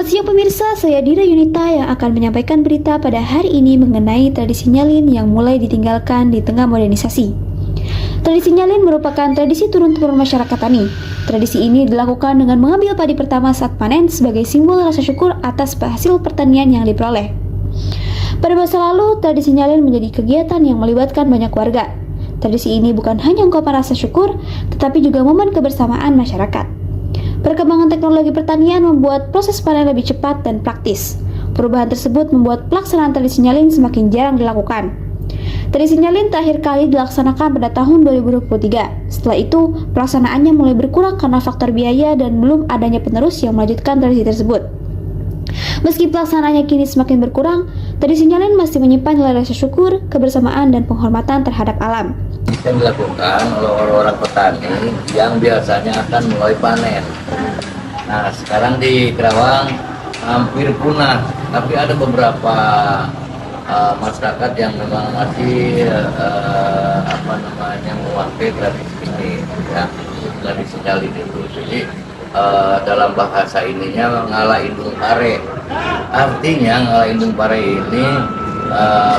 Selamat siang pemirsa, saya Dira Yunita yang akan menyampaikan berita pada hari ini mengenai tradisi nyalin yang mulai ditinggalkan di tengah modernisasi. Tradisi nyalin merupakan tradisi turun-temurun masyarakat Tani. Tradisi ini dilakukan dengan mengambil padi pertama saat panen sebagai simbol rasa syukur atas hasil pertanian yang diperoleh. Pada masa lalu, tradisi nyalin menjadi kegiatan yang melibatkan banyak warga. Tradisi ini bukan hanya ungkapan rasa syukur, tetapi juga momen kebersamaan masyarakat. Perkembangan teknologi pertanian membuat proses panen lebih cepat dan praktis. Perubahan tersebut membuat pelaksanaan tradisi nyalin semakin jarang dilakukan. Tradisi nyalin terakhir kali dilaksanakan pada tahun 2023. Setelah itu, pelaksanaannya mulai berkurang karena faktor biaya dan belum adanya penerus yang melanjutkan tradisi tersebut. Meski pelaksanaannya kini semakin berkurang, tradisi nyalin masih menyimpan nilai rasa syukur, kebersamaan, dan penghormatan terhadap alam. Yang dilakukan oleh orang-orang petani yang biasanya akan mulai panen. Nah, sekarang di Kerawang hampir punah, tapi ada beberapa masyarakat yang memang masih memakai tradisi ini, ya, tradisi nyalin itu. Jadi dalam bahasa ininya ngalah indung pare. Artinya ngalah indung pare ini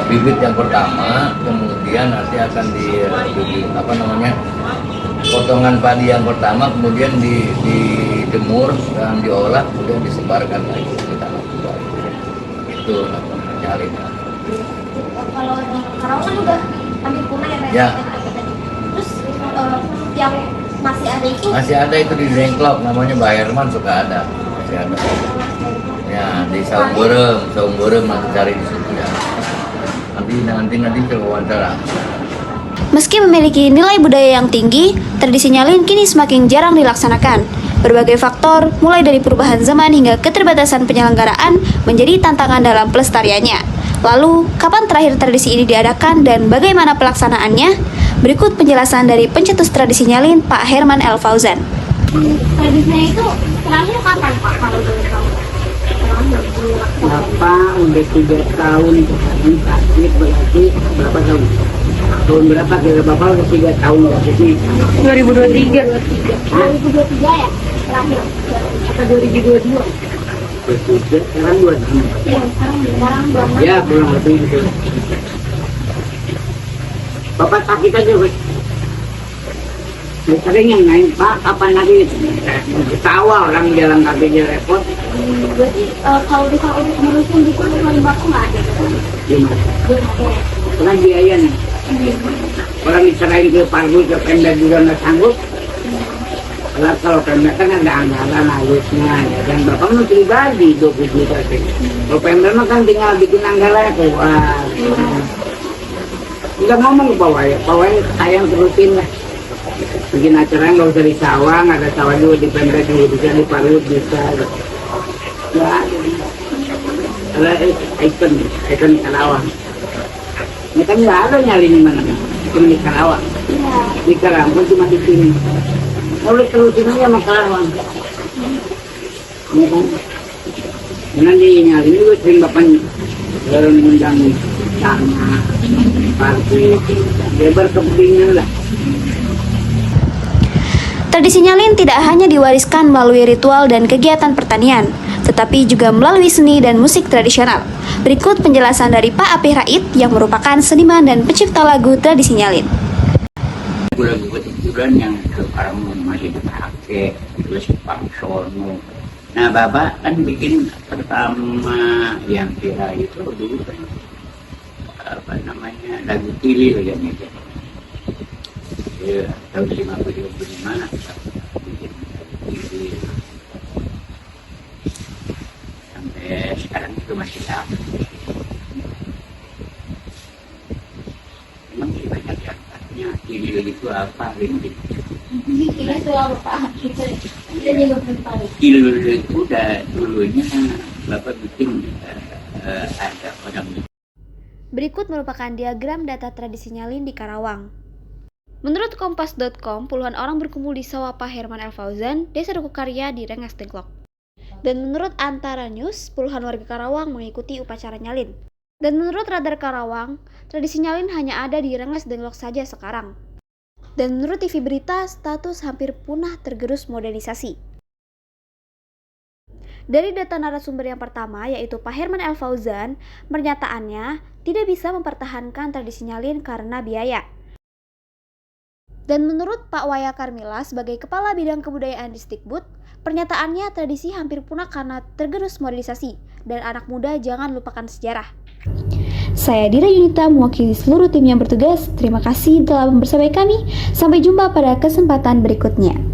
bibit yang pertama, kemudian nanti akan potongan padi yang pertama kemudian dijemur dan diolah, kemudian disebarkan lagi di tanah tua. Itu nyalin. Kalau di Karawang kan udah hampir punah ya. Terus yang masih ada itu di Dengklok, namanya Mbak Herman suka ada, masih ada. Ya, di Saung Borem nanti cari di situ ya. Nanti coba wawancara. Meski memiliki nilai budaya yang tinggi, tradisi nyalin kini semakin jarang dilaksanakan. Berbagai faktor, mulai dari perubahan zaman hingga keterbatasan penyelenggaraan, menjadi tantangan dalam pelestariannya. Lalu, kapan terakhir tradisi ini diadakan dan bagaimana pelaksanaannya? Berikut penjelasan dari pencetus tradisi nyalin, Pak Herman L. Fauzan. Tradisinya itu terakhir kapan Pak? Kalau boleh tahu? Bapak udah 3 tahun ini sakit, berarti berapa tahun? Tahun berapa kira Bapak udah 3 tahun sakit? 2023 ya? Terakhir? Atau 2022? Sekarang 2 tahun. Iya, sekarang Ya, kurang lebih gitu. Bapak sakit aja, Pak. Sering yang naik, Pak, kapan lagi? Ketawa orang jalan kakinya repot. Berarti kalau bisa untuk merusun gitu, melalui baku nggak ada? Gimana? Belum ada. Karena biaya nih. Orang diserahin ke Parbu, ke Pemda juga nggak sanggup. Karena kalau Pemda kan ada anggaran harusnya, ya. Dan Bapak mau pribadi 20 juta. Kalau Pemda mah kan tinggal bikin anggaran keluar. Nggak ngomong ke Pawai sayang terusin lah. Bikin acara nggak usah di sawah, nggak ada sawah juga di Pemda juga bisa, di Parut bisa. Ya, ada ikon Karawang. Ini kan nggak ada nyalin di mana, cuma di Karawang. Di Karawang cuma di sini. Oleh terusin aja sama Karawang. Ya kan? Nanti nyalin juga sering Bapak mengundang sama partai, dia berkepentingan lah. Tradisi nyalin tidak hanya diwariskan melalui ritual dan kegiatan pertanian, tetapi juga melalui seni dan musik tradisional. Berikut penjelasan dari Pak Apih Rait yang merupakan seniman dan pencipta lagu tradisi nyalin. Lagu ketujuan yang sekarang masih dipakai, terus Pak Sono. Nah, Bapak kan bikin pertama yang viral itu dulu kan lagu Tilil ya gitu. Ya, tahun 55 bikin Tilil. Sampai sekarang itu masih sama. Memang sih banyak yang katanya Tilil itu apa gitu. Ini selalu Pak. Kita juga belum tahu. Tilil itu udah dulunya Bapak bikin ada orang. Berikut merupakan diagram data tradisi nyalin di Karawang. Menurut Kompas.com, puluhan orang berkumpul di sawah Pak Herman L. Fauzan, Desa Dukukarya di Rengas Dengklok. Dan menurut Antara News, puluhan warga Karawang mengikuti upacara nyalin. Dan menurut Radar Karawang, tradisi nyalin hanya ada di Rengas Dengklok saja sekarang. Dan menurut TV Berita, status hampir punah tergerus modernisasi. Dari data narasumber yang pertama, yaitu Pak Herman El Fauzan, pernyataannya tidak bisa mempertahankan tradisi nyalin karena biaya. Dan menurut Pak Waya Karmila sebagai Kepala Bidang Kebudayaan Disdikbud, pernyataannya tradisi hampir punah karena tergerus modernisasi, dan anak muda jangan lupakan sejarah. Saya Dira Yunita mewakili seluruh tim yang bertugas. Terima kasih telah bersama kami. Sampai jumpa pada kesempatan berikutnya.